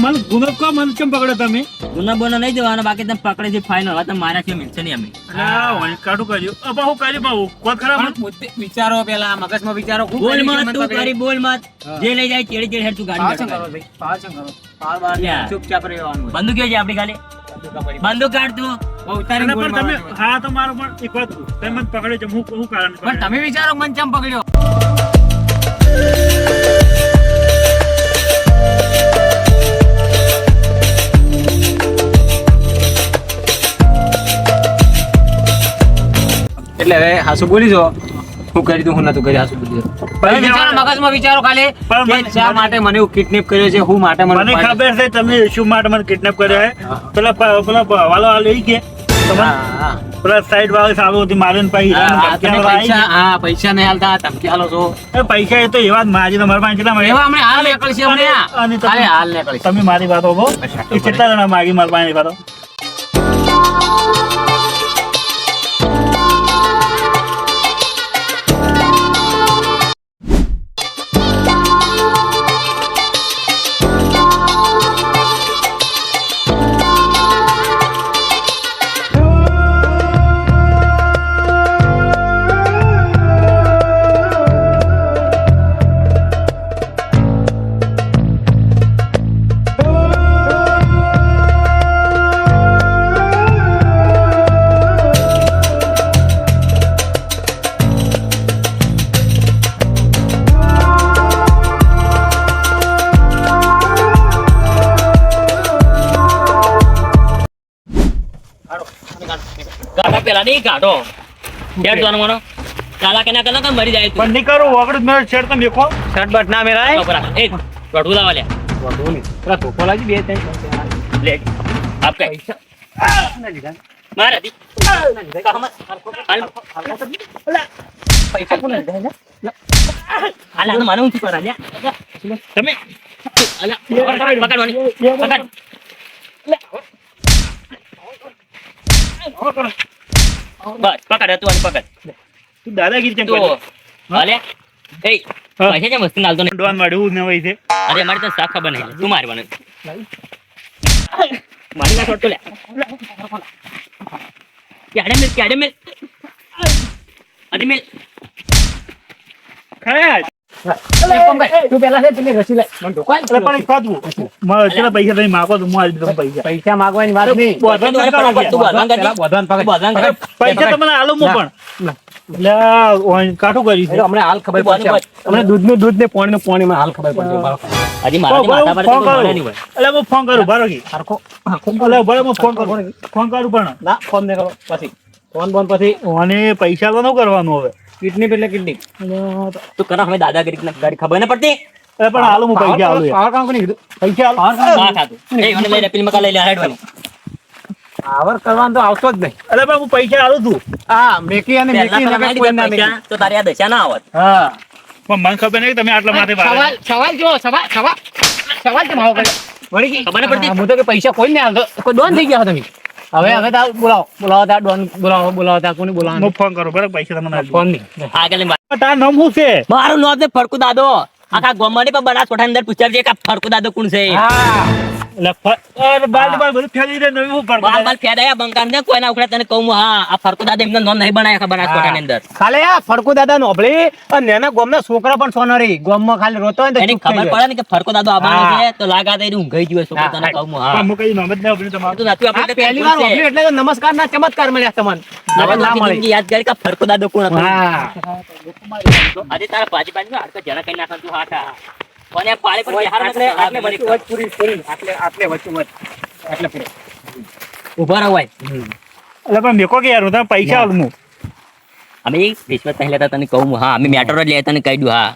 મન ગુનો કો મન કેમ પકડો તમે? ગુના બોના નહીં દેવાના, બાકી તમે પકડે છે ફાઇનલ. હવે તમે મારા કે મિલશે નહીં અમે. અલા ઓય કાઢું કર્યું. અબા હું કર્યું બાઉ. કોણ ખરા પણ પોતે વિચારો પેલા મગજમાં વિચારો ખૂબ બોલ કરી મત તું કરી, બોલ મત. જે લઈ જાય ચેડી ચેડી હેડ તું ગાડી પાછળ કરો ભાઈ, પાછળ કરો. બાર યા. ચૂપચાપ રહેવાનું હોય. બંદૂક છે આપણી ખાલી. બંદૂક કાઢ તું. બહુ ઉતારીને પણ ગોળ તમે મારવાનું હોય. હા તો મારો પણ એક વાત તમે મને પકડ્યો છે હું કારણ પણ તમે વિચારો મન ચમ પકડ્યો. એટલે હવે હાસુ બોલી જો હું કરી દઉં હું નતું કરી હાસુ બોલી જો વિચારો મગજમાં વિચારો ખાલી કે શા માટે મને કિડનેપ કર્યો છે, હું માટે મને ખબર છે તમે શું માટે મને કિડનેપ કર્યો હે. પેલા વાલો આ લઈ કે હા પેલા સાઈડ વાળા સારું હતી મારે પૈસા નહીં હાલતા ધમકી હાલો છો. પૈસા એ તો એવા જ માજી તમારા પાસે કેટલા મળે? એવા હમણાં હાલ નીકળશે હમણાં. અને અરે હાલ નીકળશે. તમે મારી વાતો કહો એ કેટલા જણા માગી મારા પાસે વાતો? ગાડા પેલા નહીં કાઢો. હેડ જોવાનું મને. કાલા કેના કલા કેમ મરી જાય તું? પણ નહીં કરું વગર મેં શેર તમે દેખો શર્ટ ના મેરાય. એ ગઢું લાવા લે. પેલા ધોકો લાગી બે ત્રણ લે આપ કઈ માર હતી પૈસા કોને લીધા? આલા તો મને ઊંચી કરા લે તમે આલા પકડવાની પકડ બસ પકડ તું અને પકડ તું દાદાગીરી કેમ તો કરે? હાલે એ પૈસા કેમ મસ્તી નાલતો ને? ડોન વાળું ને હોય છે. અરે અમારી તો શાખા બને તું મારી બને મારી ના છોડતો લે ક્યારે મેલ અરે મેલ ખરા તું પેલા છે પેલી રસી લે. મને ધોકો આલ. એટલે પણ એક વાત કહું. મારે કેટલા પૈસા તમે માગો તો હું આલી દઉં પૈસા. પૈસા માંગવાની વાત નહીં. બોધવાનું તું કરો કે? બોધવાનું કરજે. પેલા બોધવાનું પકડ. બોધવાનું કર. પૈસા તમને આલું હું પણ એટલે ઓય કાઠું કર્યું છે. એટલે હમણાં હાલ ખબર પડશે. હમણાં દૂધનું દૂધ ને પાણીનું પાણી માં હાલ ખબર પડશે. હજી મારાથી માથા પર તો ફોન મળે કરું નહીં હોય. એટલે હું ફોન કરું બારો કી હરખો એટલે ભલે હું ફોન કરું પણ ના ફોન નહીં કરો પછી ફોન બોન પછી અને પૈસા તો ન કરવાનું હવે. કિડની એટલે કિડની. તું કરો હવે દાદાગીરી ગાડી ખબર ન પડતી એટલે પણ હાલો હું પૈસા આલું યાર. પાવર કામ કોને કીધું? પૈસા આલું. ના ખાતું એ મને લઈને ફિલ્મ કા લઈ લે હેડવાની પાવર કરવાનું તો આવતો જ નહીં. એટલે પણ હું પૈસા આલું છું. હા મેકી અને પહેલા મેકી પેલા લગા કોઈ ના મેકી. પૈસા તો તારી આ દશા ના આવત. હા પણ મને ખબર નહીં કે તમે આટલા માટે સવાલ જો સવાલ કેમ આવો કર્યો? વળી ગઈ. ખબર ન પડતી? હા, હું તો કે પૈસા કોઈ નહીં હાલતો. કોઈ ડોન થઈ ગયા છો તમે. હવે તાર બોલાવો તાર ડોન બોલાવો તાર કોને બોલાવો? હું ફોન કરું બરાબર પૈસા તમને આલી ફોન નહીં. આગળ તાર નામ શું છે? મારું નામ છે ફરકુ દાદો. આખા ગોમડી પર બનાસકોઠા અંદર પૂછ્યા છે કે આ ફરકુ દાદો કોણ છે? હા એટલે અરે બાલ બધું ફેરી દે નવી હું બાલ બાલ ફેડાયા બંકાર ને કોઈના ઉખડે તને કહું હા આ ફરકુ દાદા એમનો નામ નહીં બનાયા આખા બનાસકોઠાની અંદર. ખાલી આ ફડકુ દાદા નોબળી અને નાના ગોમના છોકરા પણ સોનરી ગોમમાં ખાલી રોતો હોય ને તો એની ચૂપ થઈ ખબર જાય. પડે ને કે ફરકુ દાદો આવવાનો છે તો લાગા દે ઊંઘાઈ ગયો છોકરો તને કહું હા હું કઈ નામ જ નહીં આપણી તમારું. તું નાતું આ આપણે પહેલી વાર નોબળી એટલે તો નમસ્કાર ના ચમત્કાર મળ્યા તમને. હવે ના મળે. યાદ કરી કે ફરકુ દાદો કોણ હતો? હા આજે તારા બાજી બાજી હાડકા જરા કઈ નાખવાનું તું હાટા કોને પાળે પર બિહાર માં આટલે બની પૂરી આટલે વચ્ચે એટલે પૂરો ઉભા રહો ભાઈ. એટલે પણ મેકો કે યાર હું તમે પૈસા આલું હું. અમે રિશ્વત નહીં લેતા તને કહું હા અમે મેટ્રો જ લેતા તને કહી દઉં હા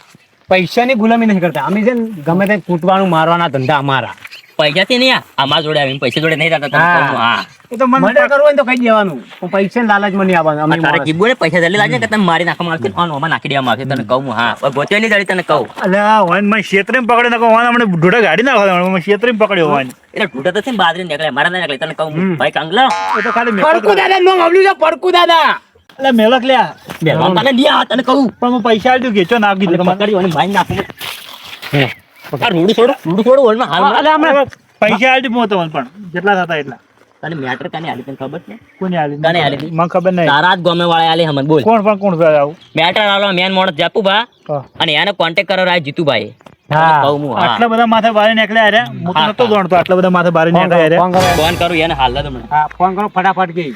પૈસાની ગુલામી નહીં કરતા. અમે છે ને ગમે તે કૂટવાનું મારવાના ધંધા અમારા. પૈસાથી નહીં અમારા જોડે આવીને પૈસા જોડે નહીં રહેતા તને કહું હા એ તો મને મર્ડર કરવું હોય ને તો કહી દેવાનું. પણ પૈસાની લાલચમાં નહીં આવવાનું. અમે તારે માણસ. કીબોર્ડે પૈસા જલ્દી લાગે કે તમે મારી નાખવામાં આવશે અને ઓમાં નાખી દેવામાં આવશે તને કહું હા પણ ગોતે નહીં જડી તને કહું એટલે વાન મને ક્ષેત્રે પકડે નાખો વાન હમણાં ઢોઢા ગાડી નાખો મને ક્ષેત્રે પકડ્યો વાન. એટલે ઢૂંઢા તો છે ને બાજરી નીકળે મારા ના નીકળે તને કહું ભાઈ કાંગલો એ તો ખાલી મેકો પડકુ દાદા નું આવલું છે પડકુ દાદા. એટલે મેલક લ્યા બેલવાન તને નહીં આવે તને કહું પણ હું પૈસા આલી દઉં કે ચો નાખી દઉં તમારે. પકડ્યું અને મારી નાખું આ રૂડું છોડો ઓલમાં હાલ અલે હમણાં પૈસા આલી હું તમને પણ જેટલા થતા એટલા તને મેટર કાને આલી તને ખબર છે કોને આલી કાને આલી હતી? મને ખબર નહીં તારા જ ગમે વાળા આલી હમન બોલ કોણ છે આવું મેટર આલો મેન મોણસ જાપુભા હા. અને એનો કોન્ટેક્ટ કરો રાય જીતુભાઈ હા. કહું હું હા આટલા બધા માથે બારે નીકળ્યા અરે હું તો હા, નતો જાણતો આટલા બધા માથે બારે નીકળ્યા અરે ફોન કરો ફોન કરું એને હાલ તમને હા ફોન કરો ફટાફટ ગઈ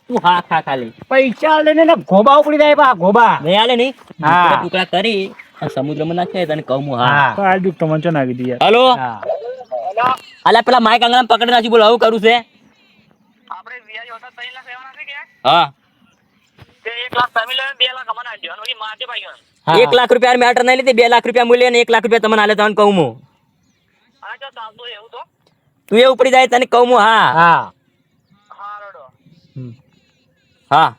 તું હા ખા ખાલી પૈસા લઈને ને ગોબા ઉપડી જાય બા ગોબા નહીં આલે નહીં હા. ટુકડા કરી અને સમુદ્રમાં નાખે તને કહું હું હા હા આ દુઃખ તમને ચો નાખી દી યાર હલો હા અલ્યા પેલા માઈક આંગળામાં પકડી નાખી બોલ આવું કરું છે હા હા. 1 લાખ રૂપિયા મેટર નહીં લીધી 2 લાખ રૂપિયા મૂલ્ય ને 1 લાખ રૂપિયા તમને હાલે તમને કહું હું તું એ ઉપડી જાય તને કહું હું હા હા હા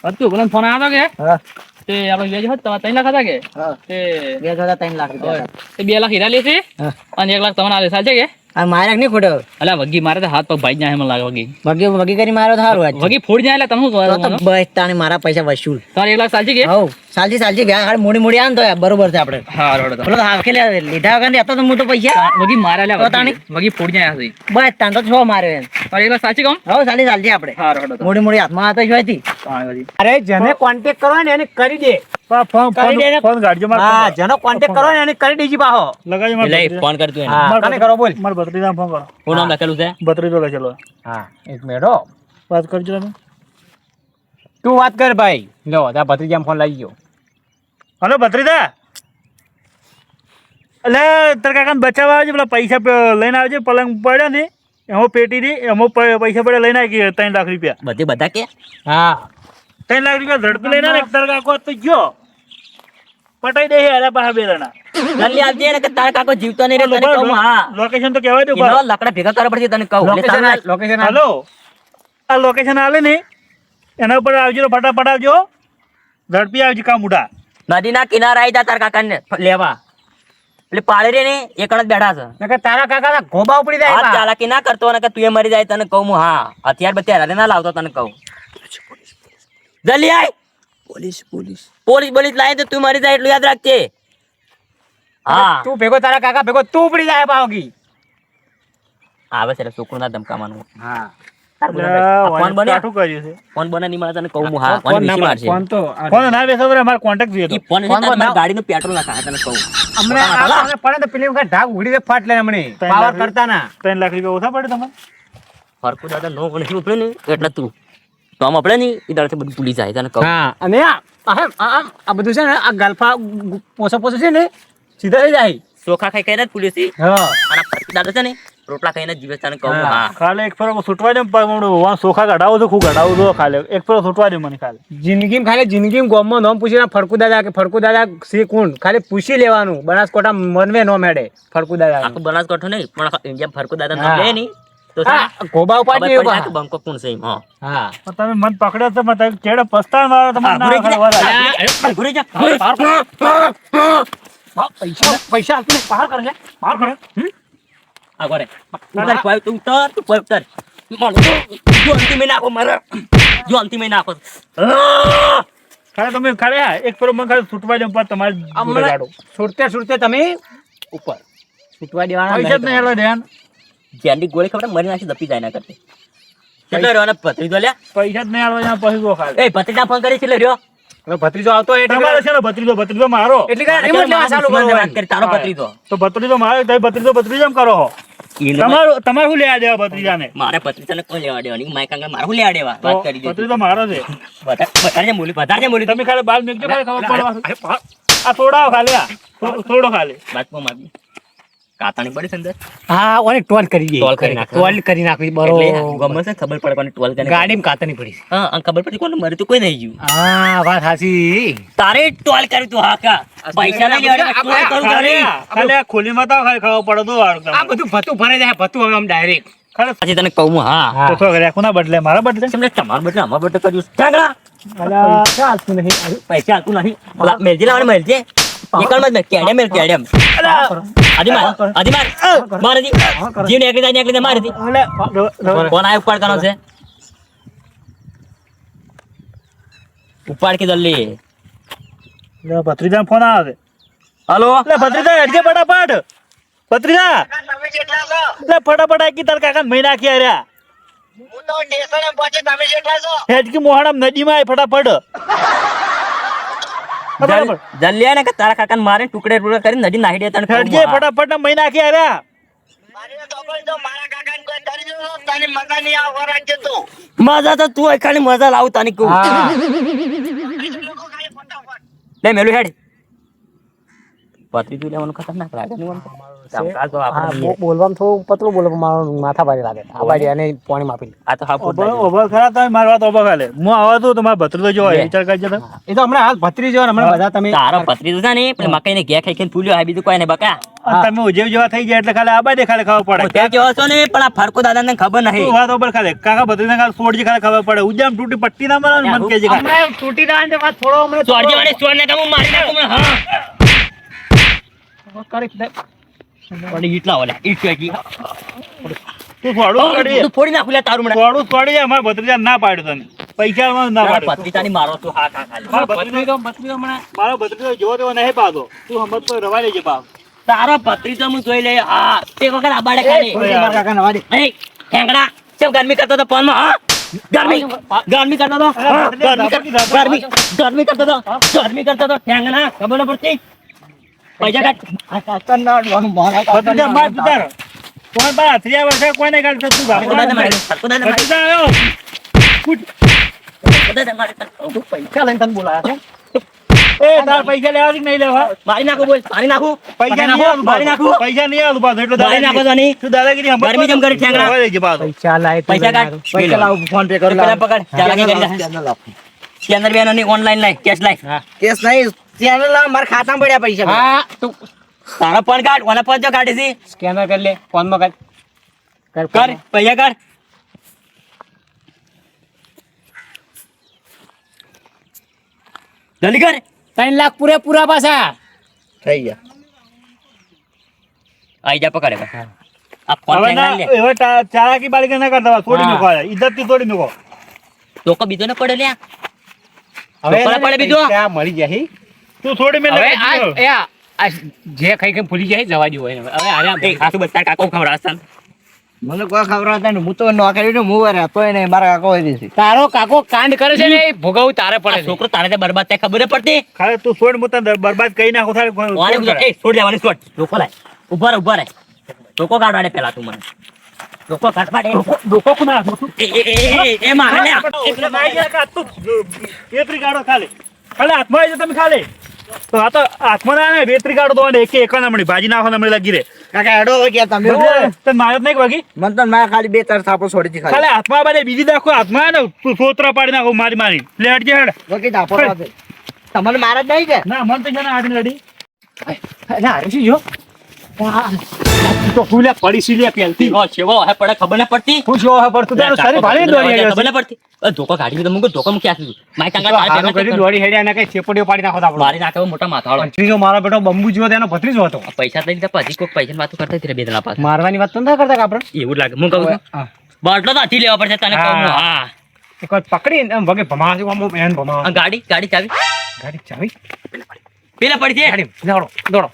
હતું પેલા ફોન આવ્યો કે હા તે આપણે વ્યાજ હતા 3 લાખ હતા કે હા તે 3 લાખ રૂપિયા તે 2 લાખ હીરા લેશે હા. અને 1 લાખ તમને આલે સાચે કે આ મારે નહીં ખોટો અલા વગી મારે તો હાથ પગ ભાઈ જાય મને લાગે વગી વગી કરી મારો તો સારું વગી ફોડ જાય એટલે તમે શું તો કરો બસ તાણે મારા પૈસા વસૂલ તમારે 1 લાખ સાચી કે હવ સાલજી વ્યાજ હાલ મોડી આન તો બરોબર છે આપણે હા રોડ પેલો હાકે લીધા વગર ને તો હું તો પૈસા વગી મારે તો લ્યા તાણી? વગી ફોડ જાય હશે બસ તાણ તો છો મારે તમારે 1 લાખ સાચી કહું હવ સાલજી આપણે હા રોડ મોડી હાથમાં આતો જોઈતી અરે જેને કોન્ટેક્ટ કરો ને એને કરી દે ફોન કરી દે ને. ફોન ગાડજો માર હા જેનો કોન્ટેક્ટ કરો ને એને કરી દેજી પાહો લગાજો એટલે માર ફોન કર તું એને હા કને કરો બોલ માર ભત્રીજાને ફોન કરો શું નામ લખેલું છે ભત્રીજો લખેલો હા એક મેડો વાત કરજો તમે તું વાત કર ભાઈ લો તા ભત્રીજામ ફોન લાગી ગયો હલો ભત્રીજા એટલે તાર કાકાને બચાવવા આવજે પેલા પૈસા લઈને આવજે પલંગ પડ્યા ને એમાં પેટી ની એમાં પૈસા પડ્યા લઈને આવી 3 લાખ રૂપિયા બધા કે હા 3 લાખ રૂપિયા ઝડપી લઈને આવે તાર કાકો તો ગયો પટાઈ દે અરે પાછા બેરાના જલ્દી આવજે ને કે તારા કાકો જીવતો નહીં રે તને કહું હું હા લોકેશન તો કહેવા દો એનો લકડા ભેગા કરવા પડશે તને કહું એટલે સામે લોકેશન હલો આ લોકેશન આલે ને એના ઉપર આવજો ફટાફટ આવજો ઝડપી આવજો કામ ઉડા નદીના કિનારે આવી જા તારા કાકાને લેવા એટલે પાળે રે ને એકણ જ બેઠા છે નકર તારા કાકા ના ગોબા ઉપડી જાય હાથ બા. ચાલાકી ના કરતો ને કે તું એ મરી જાય તને કહું હું હા હથિયાર બથિયાર ના લાવતો તને કહું જલ્દી આય પોલીસ બોલીસ લાવી તો તું મરી જાય એટલું યાદ રાખજે હા તું ભેગો તારા કાકા ભેગો તું ઉપડી જાય પાવગી આવે છે છોકરું ના ધમકાવાનું હા ફોન બને કાઠું કર્યું છે ફોન બને નહીં મળે તને કહું હું હા ફોન વિશે મારશે ફોન તો ફોન ના બેસો બરે મારો કોન્ટેક્ટ જોઈએ ઈ ફોન ફોન બનાવ. ગાડીનું પેટ્રોલ ના ખાય તને કહું અમને આપણે પડે તો પેલી વખત ઢાક ઉડી દે ફાટ લે હમણે પાવર કરતા ના 3 લાખ રૂપિયા ઓછા પડે તમારે ફરકુ દાદા નો ગણે ઉપડે ને એટલે તું તો આમ આપણે નહીં એ દાડે બધું ભૂલી જાય તને કહું હા અને આ બધું છે ને આ ગલ્ફા પોસો છે ને સીધા થઈ જાય ચોખા ખાઈ ખાઈને જ પુલિસ હા અને ફરકુ દાદા છે ને રોટલા ખાઈને જ જીવે છે તને કહું હા. હા ખાલે એક ફરો છૂટવા દે વાં સોખા કઢાવો તો ખૂબ કઢાવો તો ખાલે એક ફરો છૂટવા દે મને ખાલે જિંદગીમાં ખાલી જિંદગીમાં ગોમમાં નામ પૂછીને ફરકુ દાદા છે કોણ ખાલી પૂછી લેવાનું બનાસકોટા મનવે નો મેડે ફરકુ દાદા આખું બનાસકાંઠો નહીં પણ ઇન્ડિયા ફરકુ દાદા નામ લે નહીં તો ગોબા ખબર ઉપાડી પડી જાય કે બંકો કોણ છે એમ હા હા પણ તમે મન પકડ્યો તો તમે કેડે પસ્તાળ મારો તમારે ના ખબર ઘુરી જા પૈસા આપીને બહાર કરે છે બહાર કરે આ ઘરે દાદા કોઈ તું ઉતર જો અંતિમે નાખો મારે જો અંતિમે નાખો ખાલે તમે ખાલે એક ફરો મને ખાલે છૂટવા દે પર તમારે જોડે ગાડો છૂટતે તમે ઉપર છૂટવા દેવાના પૈસા જ નહીં હેલો ધ્યાન જેની ગોળી ખબર મરી નાખી દપી જાય ના કરતે કેટલો રહ્યો ને ભત્રીજો લ્યા પૈસા જ નહીં હાલવા ત્યાં પછી ગો ખાલે એ ભત્રીજા ફોન કરી છે રહ્યો હવે ભત્રીજો આવતો એટલે તમારે છે ને ભત્રીજો મારો એટલે કે રિમોટ લેવા ચાલુ વાત કરવાનું કરી તારો ભત્રીજો તો ભત્રીજો મારો તમે ભત્રીજો એમ કરો તમારે શું લેવા દેવા ભત્રીજાને મારે ભત્રીજાને કોઈ લેવા દેવાની માઈક આગળ મારે શું લેવા દેવા વાત કરી દે ભત્રીજો મારો છે વધારે મૂલી તમે ખાલી બાલ મેકજો ખાલી ખબર પડવા આ તોડાવ ખાલી આ થોડો ખાલી બાતમાં મારી કાતાની પડી છે અંદર હા ઓને ટોલ કરી દે ટોલ કરી નાખો. ટોલ કરી નાખવી એટલે બરોબર ગમે છે ખબર પડે કોને ટોલ કરીને ગાડીમાં કાતરની પડી છે હા અને ખબર પડી કોને મરી તો કોઈ નહીં ગયું હા વાત સાચી તારે ટોલ કર્યું તું હા કા પૈસા નહીં લેવા ટોલ કરું ખાલી તારે ખાલી આ ખોલીમાં તો ખાલી ખબર પડે તો વાળું આ બધું ભતું ભરાઈ જાય ભતું હવે આમ ડાયરેક્ટ ખાલી પછી તને કહું હું, હા તો થોડોક રેખું ના બદલે મારા બદલે તમને તમારા બદલે અમારા બદલે કર્યું છે. ઢાંગડા પૈસા હાલતું નહીં પૈસા હાલતું નહીં ઓલા મેલજી લાવવાને મેલજે એકલમાં જ મેલ કેડે મેલ કેડે એમ આધી માર દી જીવ નીકળી જાય મારી દી કોણ આ ઉપાડ કરવાનો છે ઉપાડ કે જલ્દી એટલે ભત્રીજાનો ફોન આવે છે. હાલો એટલે ભત્રીજા હેડજે ફટાફટ. ભત્રીજા એટલે ફટાફટ આકી તાર કાકા મહી નાખી આર્યા. હેડકી મોહાણામ નદીમાં આય ફટાફટ. બરાબર. જલ્દી ને કે તારા કાકાને મારે ટુકડે ટુકડે કરીને નદી નાખી દે તને કહું હેડજે હા. ફટાફટ મહી નાખી આર્યા. મજા તો તું ખાલી મજા લાવું તને કહું લે મેલું હેડ પત્રી તું લેવાનું ખતરનાક લાગે ને મને. કામકાજ તો આપણે બોલવામાં થોડું પતલું બોલો મારું માથા ભારે લાગે આ બાજુ અને પાણી માપી આ તો હા ઓભો ઓભો ખરા તમે મારી વાત ઓભો ખાલે. હું આવા તો તમારા ભત્રીજો જો હોય વિચાર કરજો તમે. એ તો હમણાં હાલ ભત્રી જો હમણાં બધા તમે તારો પત્રી તો છે ને પણ મકાઈ ને ઘે ખાઈ ખાઈને ફૂલ્યો આ બીજું કોઈ ને બકા અને તમે ઉજેવ જેવા થઈ જાય એટલે ખાલી આબા દે ખાલી ખબર પડે. ત્યાં કેવો છો ને પણ આ ફરકો દાદા ને ખબર તું નહીં વાત ઓભો ખાલે કાકા ભત્રીજા ખાલી સોડજી ખાલી ખબર પડે. ઉજામ તૂટી પટ્ટી ના મારે મન કેજે ખાલી. તૂટી ના ને વાત થોડો હમણાં ચોરજી વાળી ચોર ને કામ મારી નાખું હમણાં. હા વળી ઈટલા ઓલા ઈટ પેકી તું થોડું કરી તું ફોડી નાખું લે તારું મને થોડું છોડી જાય. અમારા ભત્રીજા ના પાડ્યું તને પૈસા ના પાડ્યું. પત્રિકાની મારો તું હા ખા ખાલી મારો ભત્રીજો મારો ભત્રીજો જેવો તેવો નહીં પાડતો. તું હમત તો રવા લેજે પાવ. તારો પત્રી તો હું જોઈ લે હા એક વખત આબાડે ખાલી કાકા નવાડી એ હેંગડા કેમ ગરમી કરતો તો ફોનમાં હા ગરમી કરતો તો હા, ગરમી કરતો તો હેંગડા ખબર ન પડતી પૈસા કાઢ ભત્રીજા માર પિતાર. કોઈ બા હથિયા વર્ષે કોઈ નહીં કાઢતો તું બાપુ. ફરકો દાદા મારે ફરકો દાદા મારે ભત્રીજા આવ્યો. ફરકો દાદા મારે પૈસા લઈને તને બોલાયા એ તાર પૈસા લેવા કે નહીં લેવા? મારી નાખું બોલ મારી નાખું પૈસા નહીં આલું મારી નાખું પૈસા નહીં આલું પાછું. એટલો મારી નાખો તો નહીં. તું દાદાગીરી હમત ગરમી કેમ કરી ઠેંગડા? રવા લેજે પાછો. પૈસા લાય પૈસા કાઢ પૈસા લાવ ફોન પે કર પેલા પકડ ચાલાકી કરી જા સ્કેનર બેનો ની ઓનલાઈન લાય કેશ લાય કેસ નહીં ચેનલ મારા ખાતામાં પડ્યા પૈસા હા તું તારો પણ કાઢ ઓલા પણ જો કાઢી છે સ્કેનર કરી લે ફોનમાં કર કર પૈસા કાઢ જલ્દી કર 3 લાખ પૂરેપૂરા પાછા થઈ ગયા આઈ જા પકડે ભાઈ આ ફોન હવે ઠેંગડા ના લે એવા ચાલાકી બાળકી ના કરતા. છોડી હા. મૂકો ઇજ્જત થી છોડી મૂકો. ધોકો બીજો ને પડે લ્યા હવે ધોકો પડે બીજો પૈસા મળી જાય હી. તું છોડી મેં હવે આ જે ખાઈ ખાઈ ભૂલી જાય જવા જેવું હોય ને. હવે આરામ એ આ તું બતા કાકો ખવડાવસ મને કોઈ ખબર હતા ને હું તો નોકરી નું મું તોય નહીં મારા કાકો હોય છે તારો કાકો કાંડ કરે છે ને એ ભોગવવું તારે આ પડે છે. છોકરો તારે ત્યાં બરબાદ થાય ખબર પડતી ખાલી તું છોડ મુતા બરબાદ કરી નાખો તારે કોઈ વારે કોણ કરે? એ છોડ લેવાની છોડ ધોકો લાય ઉભા રે ધોકો કાઢવાડે પેલા તું મને ધોકો કાઢવાડે ધોકો કોના? એ મારે લે એટલે મારી ગયા કે આ તું બેટરી કાઢો ખાલી હાથમાં આવી જાય તમે ખાલી તો આ તો હાથમાં ના આવે બેટરી કાઢો તો એક એક નમણી ભાજી નાખો નમણી લાગી રે. કાકા હેડો હોય ગયા તમે તને મારે જ નહીં વાગી મને તો મારા ખાલી 2-4 થાપો છોડી હતી ખાલી ખાલી હાથમાં બારે બીજી નાખો હાથમાં ને તું સોતરા પાડી નાખો મારી લે હટજે હેડ. વકી થાપો તમને મારા જ નહીં કે ના મન તો છે ને આટલી લડી ના હરીશી જો તો ફૂલે પડી સી લે પેલથી ઓ છેવો હે પડે ખબર ન પડતી ખુશ હો હે પડતું તારું સારી ભારે દોડી આવ્યો ખબર ન પડતી ધોકો કાઢી તો મુકો ધોકો મૂકી આખી માય કાંગા તારે હારું કરી દોડી હેડ્યા ને કઈ ચેપડીઓ પાડી નાખો આપણો મારી નાખે મોટા માથાળો પંચવીસો મારો બેટો બંબુ જેવો તેનો ભત્રીજો હતો આ પૈસા લઈ લીધા પછી કોઈક પૈસાની વાતો કરતા હતી બે જણા પાસે મારવાની વાત તો ના કરતા કે આપણે એવું લાગે હું કહું છું હા. બાટલો તો હાથી લેવા પડશે તને કહું છું. હા એક વાર પકડી એમ વગે ભમા જેવો આમ એન ભમા આ ગાડી ચાવી ગાડી ચાવી પેલા પડી છે ગાડી દોડો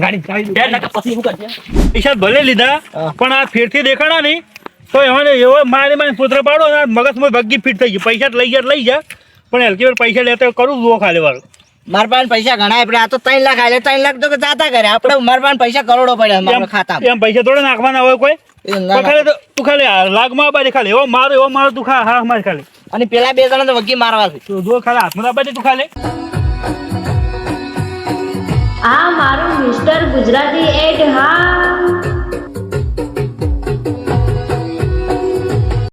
ગાડી ચાવી બે નકા પછી શું કરશે પૈસા ભલે લીધા પણ આ ફેરથી દેખાડા નહીં તો એમાં એવો મારી સોતરા પાડો ને મગજમાં વગી ફીટ થઈ ગઈ. પૈસા લઈ જા પણ હલકી વાર પૈસા લેતા કરું જુઓ ખાલી વાર. મારા પાસે પૈસા ઘણા આપણે આ તો 3 લાખ આલે 3 લાખ તો જાતા કરે આપણે મારા પાસે પૈસા કરોડો પડ્યા મારા ખાતામાં એમ પૈસા થોડા નાખવાના હોય કોઈ એ ના પણ ખાલી તું ખાલી લાગમાં બાજુ ખાલી એવો મારો તું હા મારે ખાલી અને પેલા 2 જણા તો વકી મારવા છે તું જો ખાલી હાથમાં બાજુ તું ખાલી આ મારું મિસ્ટર ગુજરાતી એડ હા